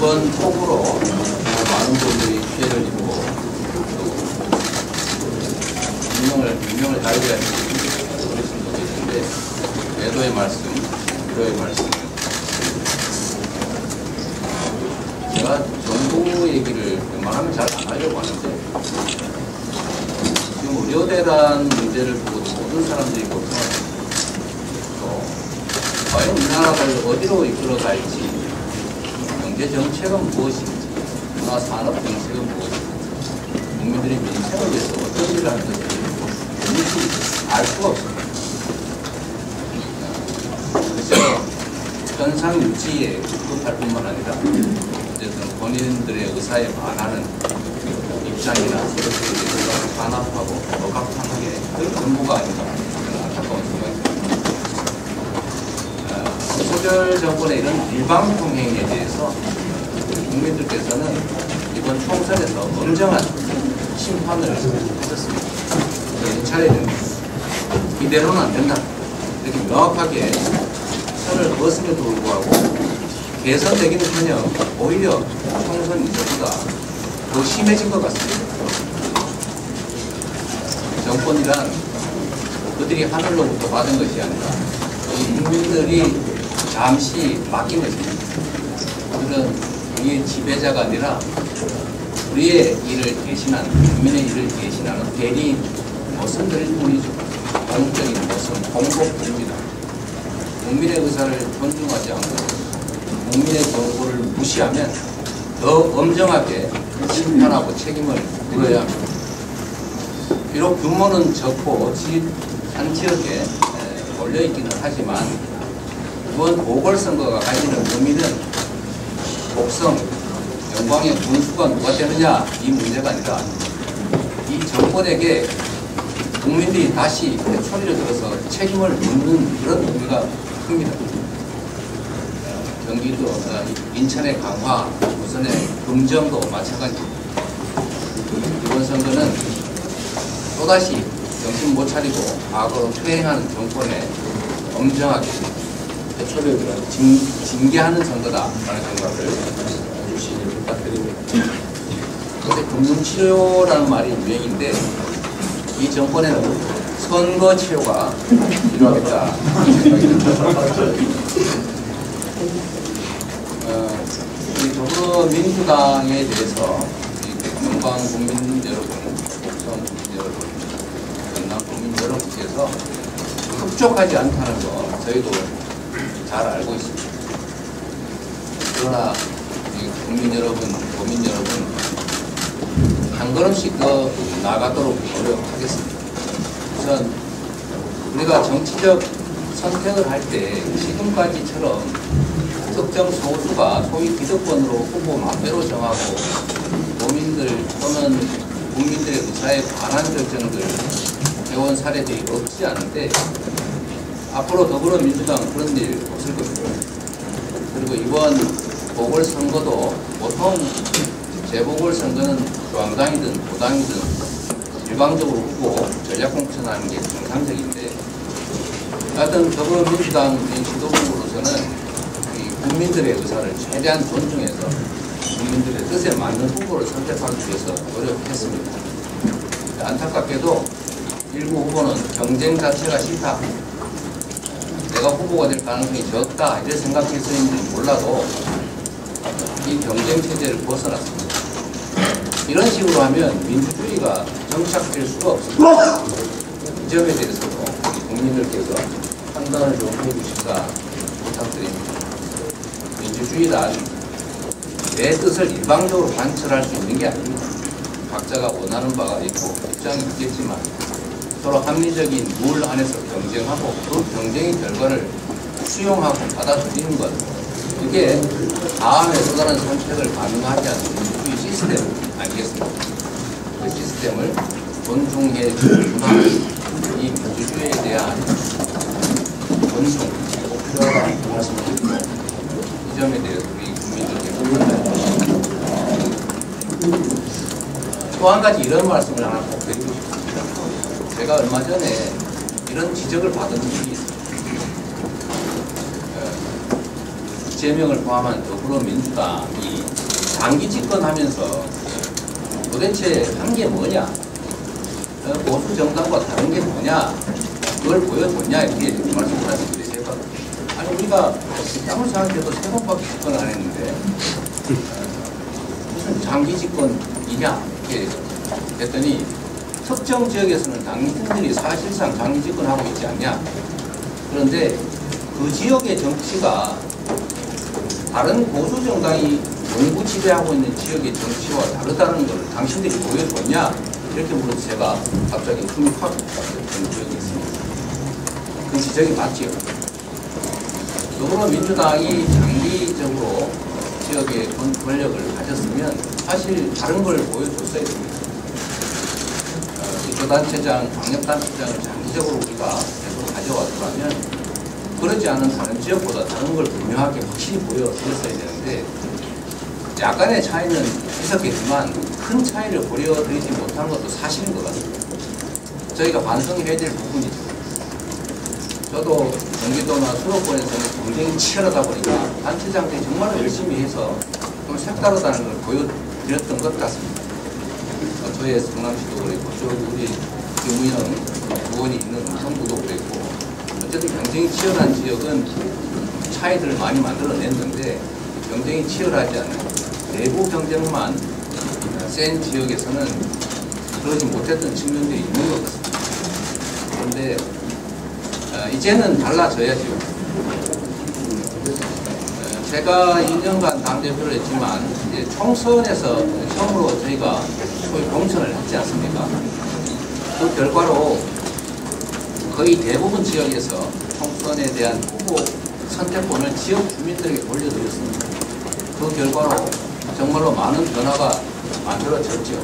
이번 폭우로 많은 분들이 피해를 입고 운명을 달게 하신 어르신도 계신데, 애도의 말씀, 위로의 말씀. 제가 정부 얘기를 웬만하면 잘 안 하려고 하는데, 지금 의료대란 문제를 보고도 모든 사람들이 걱정하고, 또 과연 우리나라를 어디로 이끌어갈지, 경제 정책은 무엇인지, 문화 산업 정책은 무엇인지, 국민들이 민생을 위해서 어떤 일을 하는 건지 알 수가 없습니다. 그래서 현상 유지에 급급할 뿐만 아니라 어쨌든 본인들의 의사에 반하는 입장이나 세력들에 대해서 반합하고 억압하는 게 거의 전부가 아닌가 하는 안타까운 생각이 듭니다. 윤석열 정권의 이런 일방통행에 대해서 국민들께서는 이번 총선에서 엄정한 심판을 하셨습니다. 경찰에 대한 이대로는 안 된다. 이렇게 명확하게 선을 그었음에도 불구하고 개선되기는커녕 오히려 총선 이전보다 더 심해진 것 같습니다. 정권이란 그들이 하늘로부터 받은 것이 아니라 이 국민들이 잠시 맡긴 것입니다. 그들은 우리의 지배자가 아니라 우리의 일을 대신하는, 국민의 일을 대신하는 대리인 모습들일 뿐이죠. 공적인 모습, 공복입니다. 국민의 의사를 존중하지 않고 국민의 정보를 무시하면 더 엄정하게 심판하고 책임을 물어야 합니다. 비록 규모는 적고 한 지역에 몰려있기는 하지만 이번 보궐선거가 가지는 의미는 복성, 영광의 군수가 누가 되느냐 이 문제가 아니라 이 정권에게 국민들이 다시 소리를 들어서 책임을 묻는 그런 의미가 큽니다. 경기도, 인천의 강화, 부산의 금정도 마찬가지입니다. 이번 선거는 또다시 정신 못 차리고 과거로 퇴행하는 정권에 엄정하게 소리를 들어 징계하는 선거다라는 생각을 주시기 부탁드립니다. 그런데 금융치료라는 말이 유행인데 이 정권에는 선거치료가 필요하겠다 생각이 듭니다. 우리 더불어민주당에 대해서 영광 국민 여러분, 복성 국민 여러분, 전남 국민 여러분께서 흡족하지 않다는 거 저희도 잘 알고 있습니다. 그러나 국민 여러분, 도민 여러분 한 걸음씩 더 나아가도록 노력하겠습니다. 우선 우리가 정치적 선택을 할 때 지금까지처럼 특정 소수가 소위 기득권으로 후보 마음대로 정하고 도민들 또는 국민들의 의사에 반한 결정을 해온 사례들이 없지 않은데 앞으로 더불어민주당 그런 일 없을 겁니다. 그리고 이번 보궐선거도 보통 재보궐선거는 중앙당이든 도당이든 일방적으로 후보 전략 공천하는 게 정상적인데 하여튼 더불어민주당 지도부로서는 국민들의 의사를 최대한 존중해서 국민들의 뜻에 맞는 후보를 선택하기 위해서 노력했습니다. 안타깝게도 일부 후보는 경쟁 자체가 싫다, 내가 후보가 될 가능성이 적다 이렇게 생각했었는지 몰라도 이 경쟁 체제를 벗어났습니다. 이런 식으로 하면 민주주의가 정착될 수가 없습니다. 이 점에 대해서도 국민들께서 판단을 좀 해주실까 부탁드립니다. 민주주의란 내 뜻을 일방적으로 관철할 수 있는 게 아닙니다. 각자가 원하는 바가 있고 입장이 있겠지만 서로 합리적인 룰 안에서 경쟁하고 그 경쟁의 결과를 수용하고 받아들이는 것, 이게 다음에 또 다른 선택을 가능하지 않는 민주주의 시스템 아니겠습니까? 그 시스템을 존중해 주는 이 민주주의에 대한 존중 꼭 필요하다고 말씀드리고 이 점에 대해서 우리 국민들께 부탁드립니다. 또 한 가지 이런 말씀을 하나 꼭 드리고 싶습니다. 제가 얼마 전에 이런 지적을 받은 적이 있습니다. 이재명을 포함한 더불어민주당이 장기 집권하면서 도대체 한 게 뭐냐, 보수 정당과 다른 게 뭐냐, 그걸 보여줬냐, 이렇게 말씀하셨는데, 제가 아니 우리가 아무리 생각해도 세 번밖에 집권을 안 했는데 무슨 장기 집권이냐 이렇게 했더니, 특정 지역에서는 당신들이 사실상 장기 집권하고 있지 않냐. 그런데 그 지역의 정치가 다른 보수 정당이 정부 지배하고 있는 지역의 정치와 다르다는 걸 당신들이 보여줬냐, 이렇게 물어서 제가 갑자기 숨이 확 찼던 기억이 있습니다. 그 지적이 맞지요. 더불어민주당이 장기적으로 지역의 권력을 가졌으면 사실 다른 걸 보여줬어야 됩니다. 기초단체장, 광역단체장을 장기적으로 우리가 계속 가져왔더라면 그러지 않은 다른 지역보다 다른 걸 분명하게 확실히 보여드렸어야 되는데, 약간의 차이는 있었겠지만 큰 차이를 보여드리지 못하는 것도 사실인 것 같습니다. 저희가 반성해야 될 부분이죠. 저도 경기도나 수도권에서는 경쟁이 치열하다 보니까 단체장들이 정말 열심히 해서 좀 색다르다는 걸 보여드렸던 것 같습니다. 저의 성남시도 그랬고, 우리 김우영 의원이 있는 성북도 그랬고, 어쨌든 경쟁이 치열한 지역은 차이들을 많이 만들어냈는데, 경쟁이 치열하지 않은 내부 경쟁만 센 지역에서는 그러지 못했던 측면들이 있는 것 같습니다. 그런데 이제는 달라져야죠. 제가 2년간 당대표를 했지만 이제 총선에서 처음으로 저희가 소위 공천을 했지 않습니까? 그 결과로 거의 대부분 지역에서 총선에 대한 후보 선택권을 지역 주민들에게 돌려드렸습니다. 그 결과로 정말로 많은 변화가 만들어졌죠.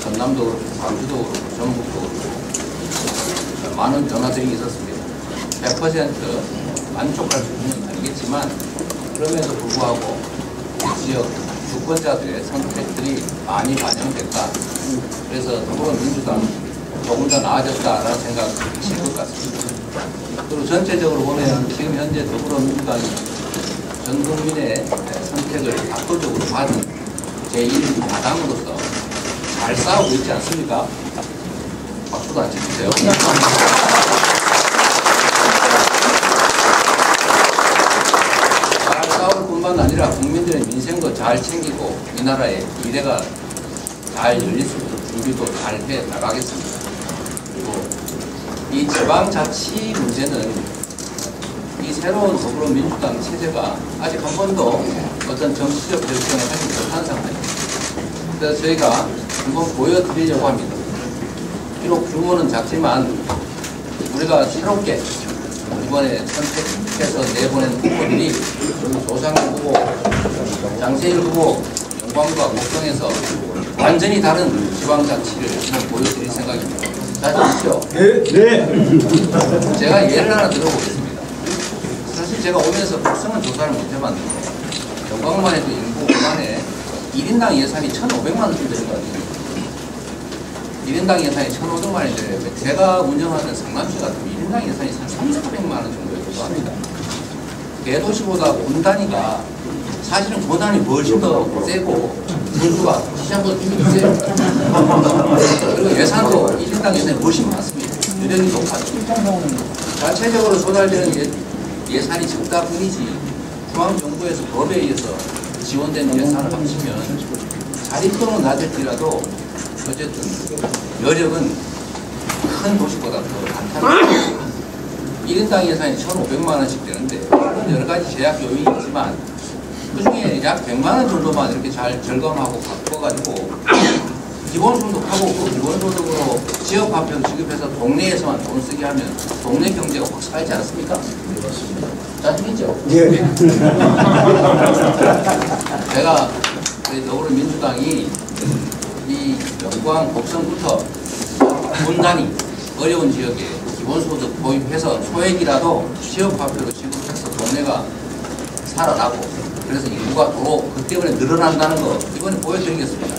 전남도 그렇고, 광주도 그렇고, 전북도 그렇고, 많은 변화들이 있었습니다. 100% 만족할 수 있는 아니겠지만, 그럼에도 불구하고 지역 주권자들의 선택들이 많이 반영됐다. 그래서 더불어민주당 조금 더 나아졌다라는 생각이 드실 것 같습니다. 그리고 전체적으로 보면 지금 현재 더불어민주당이 전 국민의 선택을 압도적으로 받은 제1야당으로서 잘 싸우고 있지 않습니까? 박수도 안 쳐주세요. 잘 싸울 뿐만 아니라 국민들의 민생도 잘 챙기고 이 나라의 미래가 잘 열릴 수 있도록 준비도 잘 해 나가겠습니다. 그리고 이 지방자치 문제는 이 새로운 더불어민주당 체제가 아직 한 번도 어떤 정치적 결정을 하지 못한 상황입니다. 그래서 저희가 한번 보여드리려고 합니다. 비록 규모는 작지만 우리가 새롭게 이번에 선택해서 내보낸 후보들이 조상일 후보, 장세일 후보, 영광과 곡성에서 완전히 다른 지방자치를 한번 보여드릴 생각입니다. 자신 있죠? 네. 제가 예를 하나 들어보겠습니다. 사실 제가 오면서 곡성은 조사를 못 해봤는데, 영광만 해도 인구 5만에 1인당 예산이 1,500만 원쯤 되는 것 같아요. 1인당 예산이 1,500만 원이 돼요. 제가 운영하는 성남시 같은 1인당 예산이 한 3,400만 원 정도 합니다. 대도시보다 원 단위가 사실은 고단위 훨씬 더 세고 분수가 시장보다 좀 세요. 그리고 예산도 1인당 예산이 훨씬 많습니다. 유령이 높아요. 자체적으로 조달되는 예산이 적다 뿐이지 중앙정부에서 법에 의해서 지원된 예산을 합치면 자립도는 낮을지라도 어쨌든 여력은 큰 도시보다 더 많다는 1인당 예산이 1,500만 원씩 되는데 여러 가지 제약 요인이 있지만 그 중에 약 100만 원 정도만 이렇게 잘 절감하고 바꿔가지고 기본소득하고 그 기본소득으로 지역화폐를 지급해서 동네에서만 돈 쓰게 하면 동네 경제가 확 살지 않습니까? 네, 맞습니다. 자신있죠? 예. 제가 저희 더불어민주당이 이 영광 곡성부터 분단위 어려운 지역에 기본소득 도입해서 소액이라도 지역화폐로 지급해서 동네가 살아나고 그래서 인구가 도로 그 때문에 늘어난다는 거 이번에 보여드리겠습니다.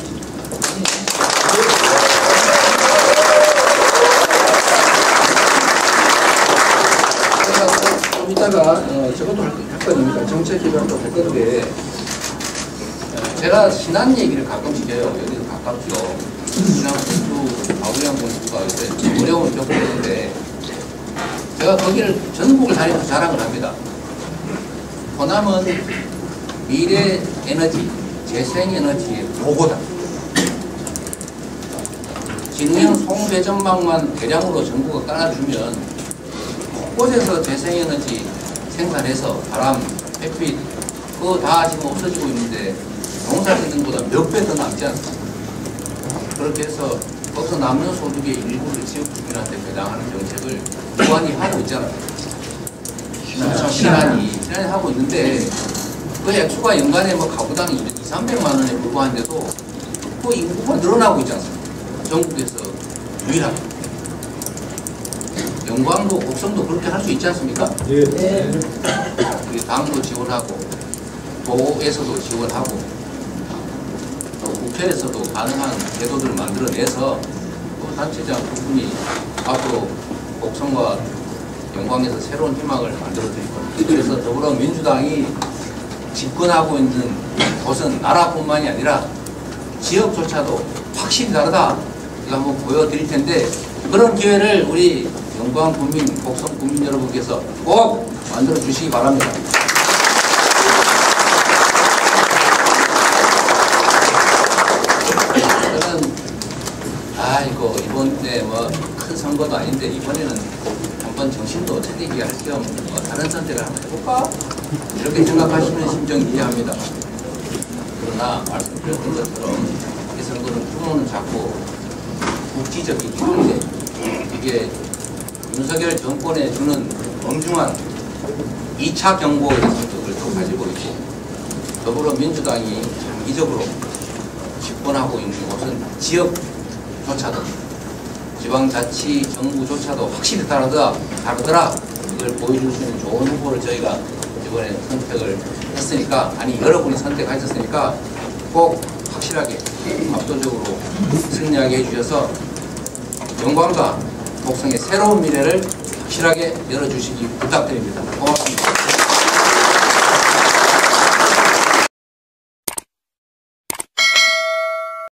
이따가 저것도 할 건입니다. 정책 기반도 할 건데 제가 신안 얘기를 가끔씩 해요. 여기도 가깝죠. 신안 공수, 바우리안 공수가 요새 어려움을 겪고 있는데 제가 거기를 전국을 다니면서 자랑을 합니다. 호남은 미래 에너지, 재생에너지의 보고다. 진흥형 송배전망만 대량으로 정부가 깔아주면 곳곳에서 재생에너지 생산해서 바람, 햇빛 그거 다 지금 없어지고 있는데 농사 짓는 것보다 몇 배 더 남지 않습니까? 그렇게 해서 거기서 남는 소득의 일부를 지역 주민한테 배당하는 정책을 보안이 하고 있잖아요. 신안이 하고 있는데 그 액수가 연간에 뭐 가구당 200~300만 원에 불과한데도 그 인구가 늘어나고 있지 않습니까? 전국에서 유일하게. 영광도, 곡성도 그렇게 할 수 있지 않습니까? 예. 우리 당도 지원하고 도에서도 지원하고 또 국회에서도 가능한 제도들을 만들어내서 또 단체장 부분이 앞으로 곡성과 영광에서 새로운 희망을 만들어드리고 그래서 더불어민주당이 집권하고 있는 곳은 나라뿐만이 아니라 지역조차도 확실히 다르다. 이거 한번 보여드릴 텐데 그런 기회를 우리 영광 국민, 곡성 국민 여러분께서 꼭 만들어 주시기 바랍니다. 저는 이거 이번에 뭐 큰 선거도 아닌데 이번에는 한번 정신도 차리게 할 겸 다른 선택을 한번 해볼까? 이렇게 생각하시는 심정 이해합니다. 그러나 말씀드렸던 것처럼 이 선거는 규모는 작고 국지적이기 때문에 이게 윤석열 정권에 주는 엄중한 2차 경고의 성격을 또 가지고 있고 더불어민주당이 장기적으로 집권하고 있는 곳은 지역조차도 지방자치 정부조차도 확실히 다르더라 이걸 보여줄 수 있는 좋은 후보를 저희가 이번에 선택을 했으니까 여러분이 선택하셨으니까 꼭 확실하게 압도적으로 승리하게 해주셔서 영광과 곡성의 새로운 미래를 확실하게 열어주시기 부탁드립니다. 고맙습니다.